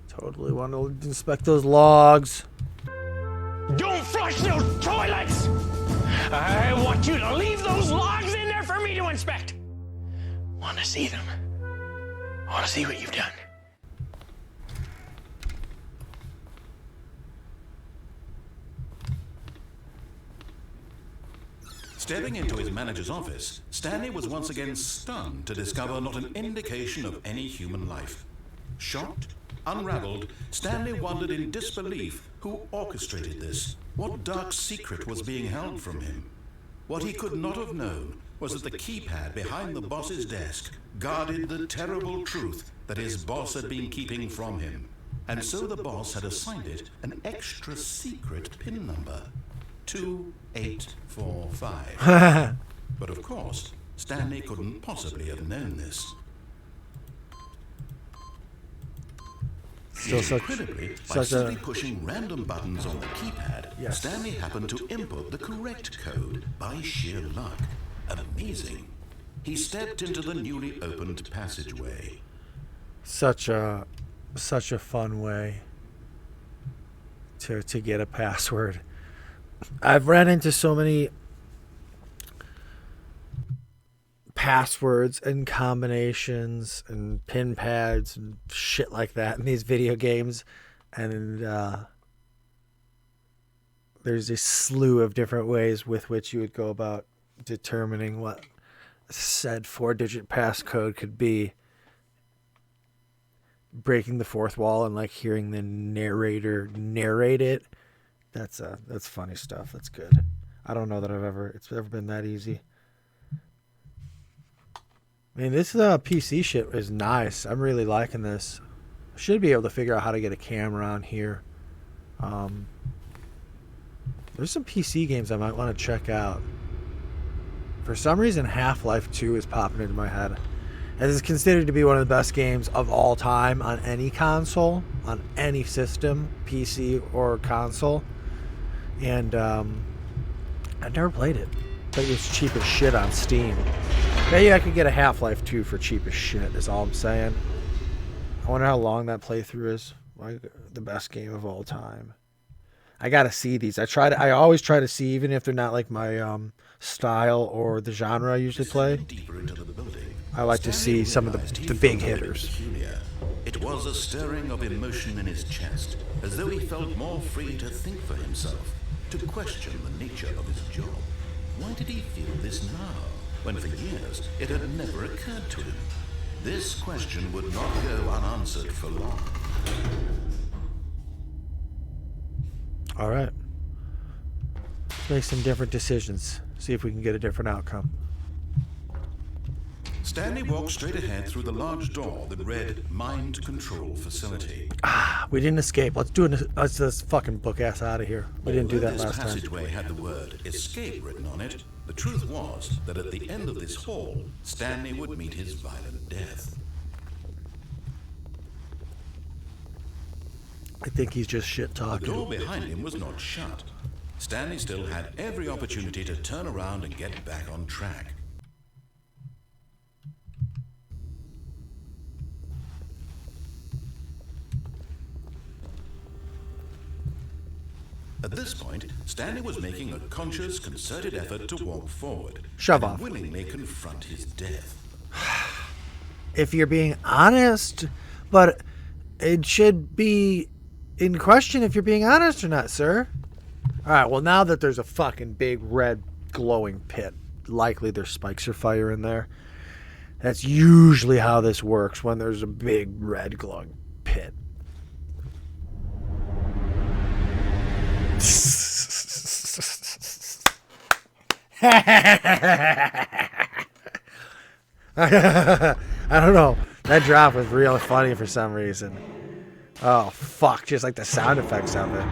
Totally want to inspect those logs. Don't flush those toilets! I want you to leave those logs in there for me to inspect. Want to see them? Want to see what you've done? Stepping into his manager's office, Stanley was once again stunned to discover not an indication of any human life. Shocked, unraveled, Stanley wondered in disbelief who orchestrated this, what dark secret was being held from him. What he could not have known was that the keypad behind the boss's desk guarded the terrible truth that his boss had been keeping from him. And so the boss had assigned it an extra secret PIN number, 2845. But of course, Stanley couldn't possibly have known this. Still such, Incredibly, by such simply a pushing random buttons on the keypad, Yes. Stanley happened to input the correct code by sheer luck. Amazing. He stepped into the newly opened passageway. such a fun way to get a password. I've ran into so many passwords and combinations and pin pads and shit like that in these video games, and there's a slew of different ways with which you would go about determining what said 4-digit passcode could be. Breaking the fourth wall and like hearing the narrator narrate it, that's funny stuff. That's good. I don't know that it's ever been that easy. I mean, this PC shit is nice. I'm really liking this. I should be able to figure out how to get a camera on here. There's some PC games I might want to check out. For some reason, Half-Life 2 is popping into my head. It is considered to be one of the best games of all time on any console, on any system, PC or console. And I've never played it. But it's cheap as shit on Steam. Maybe I could get a Half-Life 2 for cheap as shit, is all I'm saying. I wonder how long that playthrough is. Like, the best game of all time. I gotta see these. I always try to see, even if they're not like my style or the genre I usually play. Deeper into the building, I like to see some of the big hitters. Peculiar. It was a stirring of emotion in his chest, as though he felt more free to think for himself, to question the nature of his job. Why did he feel this now, when for years it had never occurred to him? This question would not go unanswered for long. All right. Let's make some different decisions. See if we can get a different outcome. Stanley walked straight ahead through the large door that read Mind Control Facility. We didn't escape. Let's just fucking book ass out of here. We didn't do that Although last this time. passageway had the word escape written on it, the truth was that at the end of this hall, Stanley would meet his violent death. I think he's just shit The talking. door behind him was not shut. Stanley still had every opportunity to turn around and get back on track. At this point, Stanley was making a conscious, concerted effort to walk forward. Shove and off. willingly confront his death. If you're being honest, but it should be in question if you're being honest or not, sir. All right, well, now that there's a fucking big red glowing pit, likely there's spikes or fire in there. That's usually how this works, when there's a big red glowing pit. I don't know. That drop was real funny for some reason. Oh, fuck. Just like the sound effects of it.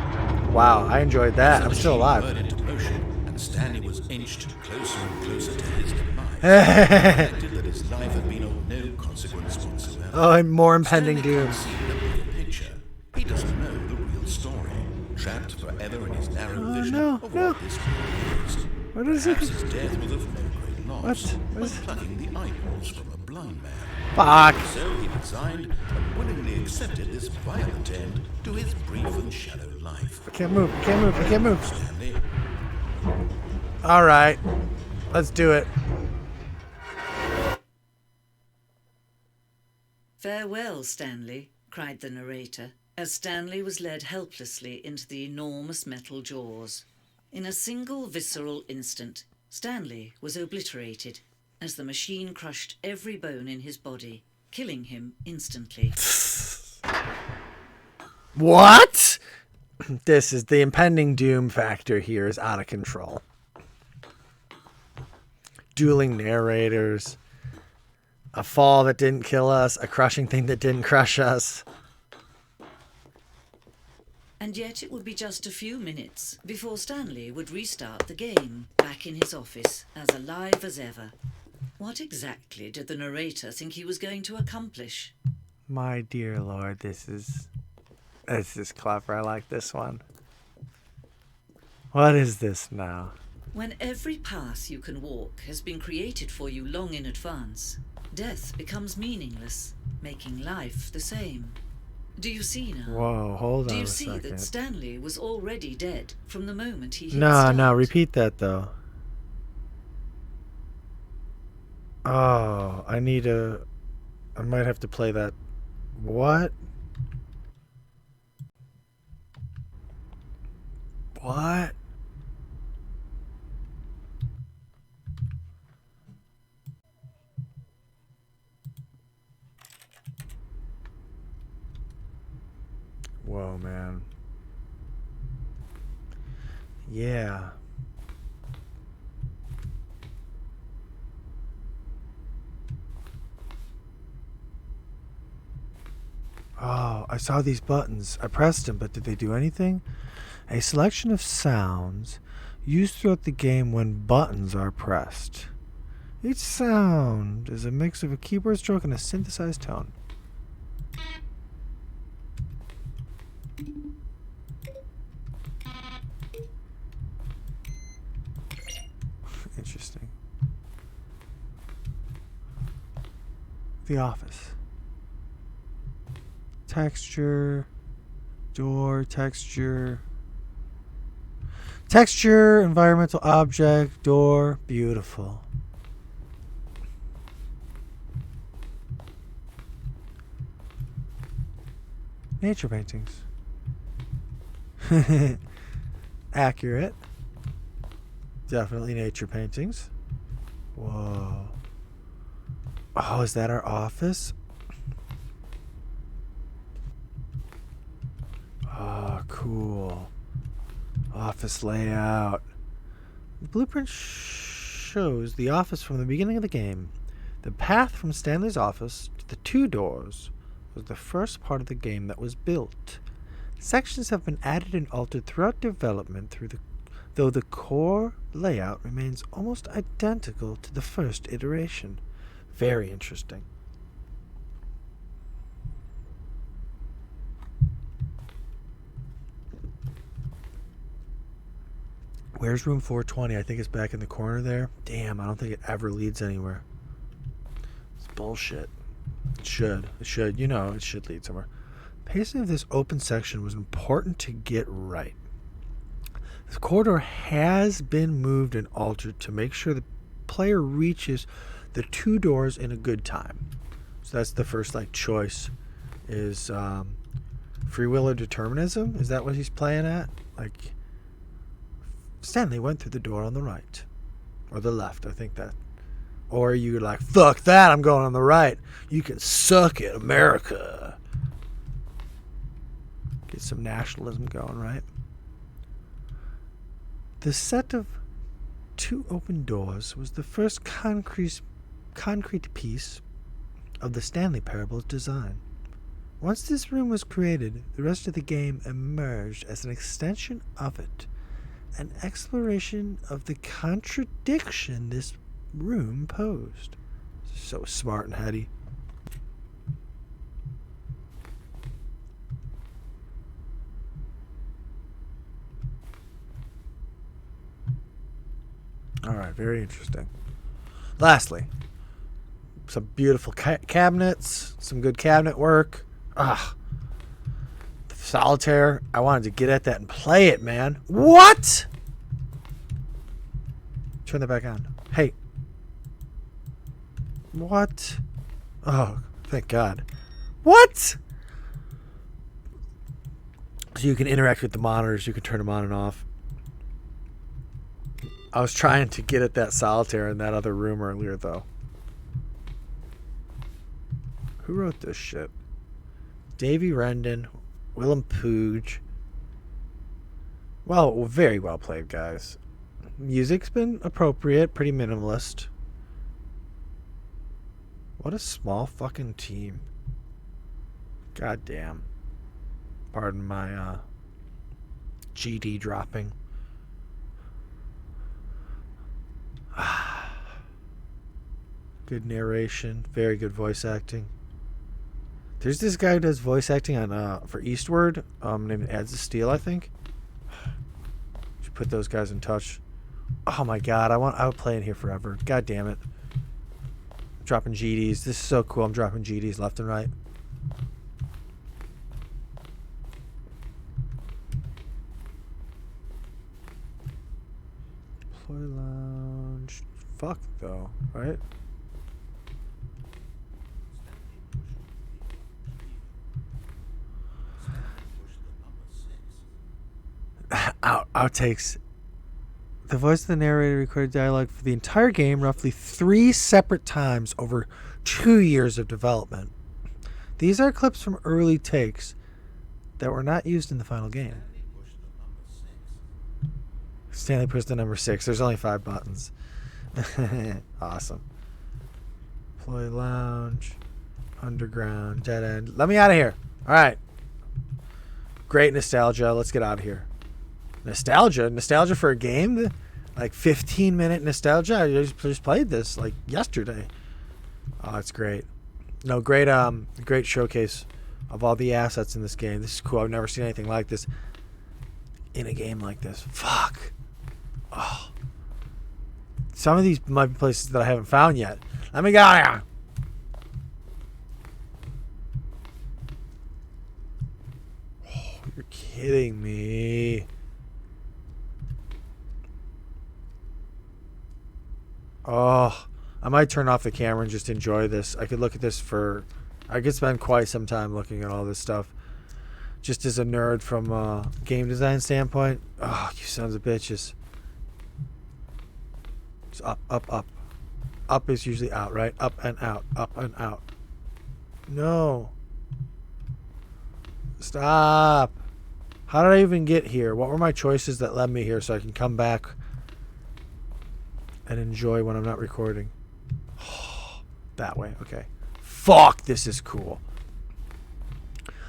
Wow, I enjoyed that. I'm still alive. The machine whirred into motion, and Stanley was inched closer and closer to his demise. He reflected that his life had been of no consequence whatsoever. Oh, and more impending Stanley doom. can't see the bigger picture. He doesn't know the real story. Trapped forever in his narrow vision no, of no. what this world is. What is it? Perhaps his death was of no great loss. What is- By plucking the eyeballs from a blind man. Fuck. So he resigned and willingly accepted this violent end to his brief and shallow life. I can't move. I can't move. I can't move. Stanley, All right. Let's do it. "Farewell, Stanley," cried the narrator, as Stanley was led helplessly into the enormous metal jaws. In a single visceral instant, Stanley was obliterated as the machine crushed every bone in his body, killing him instantly. What? This is the impending doom factor here is out of control. Dueling narrators. A fall that didn't kill us. A crushing thing that didn't crush us. And yet it would be just a few minutes before Stanley would restart the game, back in his office, as alive as ever. What exactly did the narrator think he was going to accomplish? My dear Lord, this is This is clever. I like this one. What is this now? When every path you can walk has been created for you long in advance, death becomes meaningless, making life the same. Do you see now? Whoa, hold Do on you a see second. that Stanley was already dead from the moment he hit No, start? no, repeat that though. Oh, I might have to play that. What? What? Whoa, man. Yeah. Oh, I saw these buttons. I pressed them, but did they do anything? A selection of sounds used throughout the game when buttons are pressed. Each sound is a mix of a keyboard stroke and a synthesized tone. Interesting. The Office. Texture. Door. Texture. Texture. Environmental object. Door. Beautiful. Nature paintings. Accurate. Definitely nature paintings. Whoa. Oh, is that our office? Oh, cool. Office layout. The blueprint shows the office from the beginning of the game. The path from Stanley's office to the two doors was the first part of the game that was built. Sections have been added and altered throughout development though the core layout remains almost identical to the first iteration. Very interesting. Where's room 420? I think it's back in the corner there. Damn, I don't think it ever leads anywhere. It's bullshit. It should. It should. You know, it should lead somewhere. Pacing of this open section was important to get right. The corridor has been moved and altered to make sure the player reaches the two doors in a good time. So that's the first choice is free will or determinism. Is that what he's playing at? Stanley went through the door on the right or the left. I think that. Or you're like, fuck that, I'm going on the right. You can suck it, America. Get some nationalism going, right? The set of two open doors was the first concrete piece of the Stanley Parable's design. Once this room was created, the rest of the game emerged as an extension of it, an exploration of the contradiction this room posed. So smart and heady. All right, very interesting. Lastly, some beautiful cabinets, some good cabinet work. Solitaire. I wanted to get at that and play it, man. What? Turn that back on. Hey. What? Oh, thank God. What? So you can interact with the monitors. You can turn them on and off. I was trying to get at that solitaire in that other room earlier, though. Who wrote this shit? Davy Rendon, Willem Pooge. Well, very well played, guys. Music's been appropriate, pretty minimalist. What a small fucking team. God damn. Pardon my GD dropping. Good narration, very good voice acting. There's this guy who does voice acting on for Eastward, named Steel, I think. Should put those guys in touch. Oh my god, I would play in here forever. God damn it. Dropping GDs. This is so cool. I'm dropping GDs left and right. Employee lounge. Fuck though, right? Outtakes. The voice of the narrator recorded dialogue for the entire game roughly 3 separate times over 2 years of development. These are clips from early takes that were not used in the final game. Stanley pushed the number 6. There's only 5 buttons. Awesome. Employee lounge. Underground. Dead end. Let me out of here. Alright. Great nostalgia. Let's get out of here. Nostalgia for a game, like 15-minute nostalgia. I just played this like yesterday. Oh, it's great. No, great showcase of all the assets in this game. This is cool. I've never seen anything like this in a game like this. Fuck. Oh, some of these might be places that I haven't found yet. Let me get out of here. Oh, you're kidding me. Oh, I might turn off the camera and just enjoy this. I could look at this I could spend quite some time looking at all this stuff. Just as a nerd from a game design standpoint. Oh, you sons of bitches. It's up, up, up. Up is usually out, right? Up and out, up and out. No. Stop. How did I even get here? What were my choices that led me here so I can come back and enjoy when I'm not recording? That way, okay. Fuck, this is cool.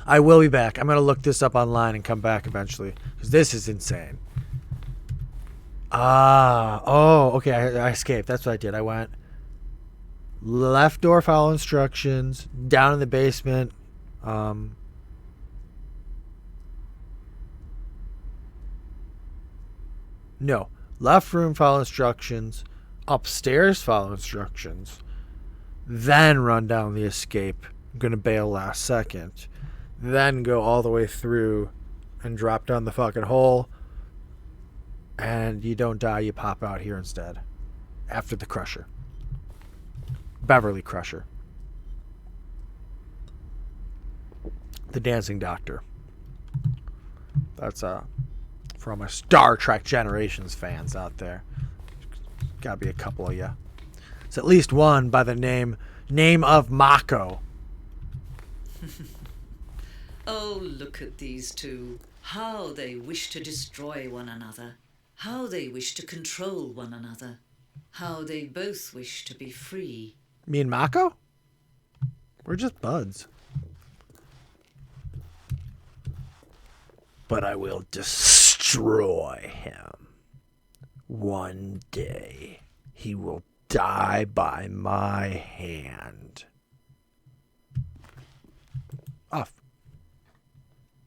I will be back. I'm going to look this up online and come back eventually, because this is insane. Oh, okay, I escaped. That's what I did. I went left door, follow instructions, down in the basement. No. Left room, follow instructions. Upstairs, follow instructions. Then run down the escape. I'm going to bail last second. Then go all the way through and drop down the fucking hole. And you don't die, you pop out here instead. After the Crusher. Beverly Crusher. The Dancing Doctor. That's for all my Star Trek Generations fans out there. Gotta be a couple of you. It's at least one by the name of Mako. Oh, look at these two. How they wish to destroy one another. How they wish to control one another. How they both wish to be free. Me and Mako? We're just buds. But I will destroy him. One day, he will die by my hand. Off.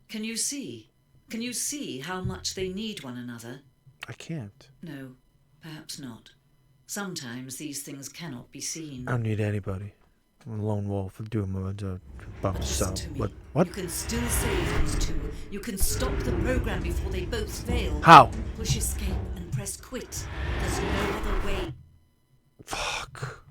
Can you see? Can you see how much they need one another? I can't. No, perhaps not. Sometimes these things cannot be seen. I don't need anybody. I'm a lone wolf. Doing my by myself. Listen to me. What? You can still save these two. You can stop the program before they both fail. How? Push escape and press quit. There's no other way Fuck.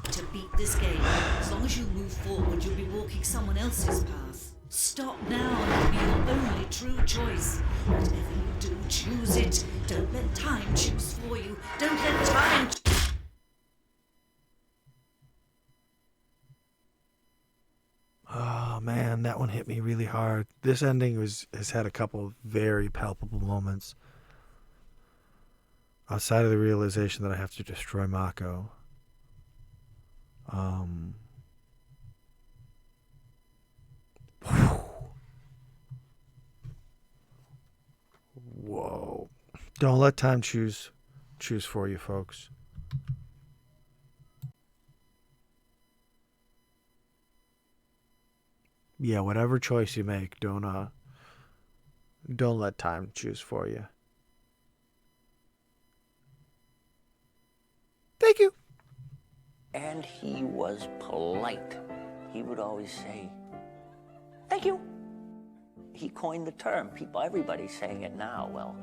to beat this game. As long as you move forward, you'll be walking someone else's path. Stop now and it'll be your only true choice. Whatever you do, choose it. Don't let time choose for you. Don't let time... Oh man, that one hit me really hard. This ending has had a couple of very palpable moments. Outside of the realization that I have to destroy Mako. Whoa. Don't let time choose for you, folks. Yeah, whatever choice you make, don't let time choose for you. Thank you. And he was polite. He would always say, thank you. He coined the term. Everybody's saying it now. Well,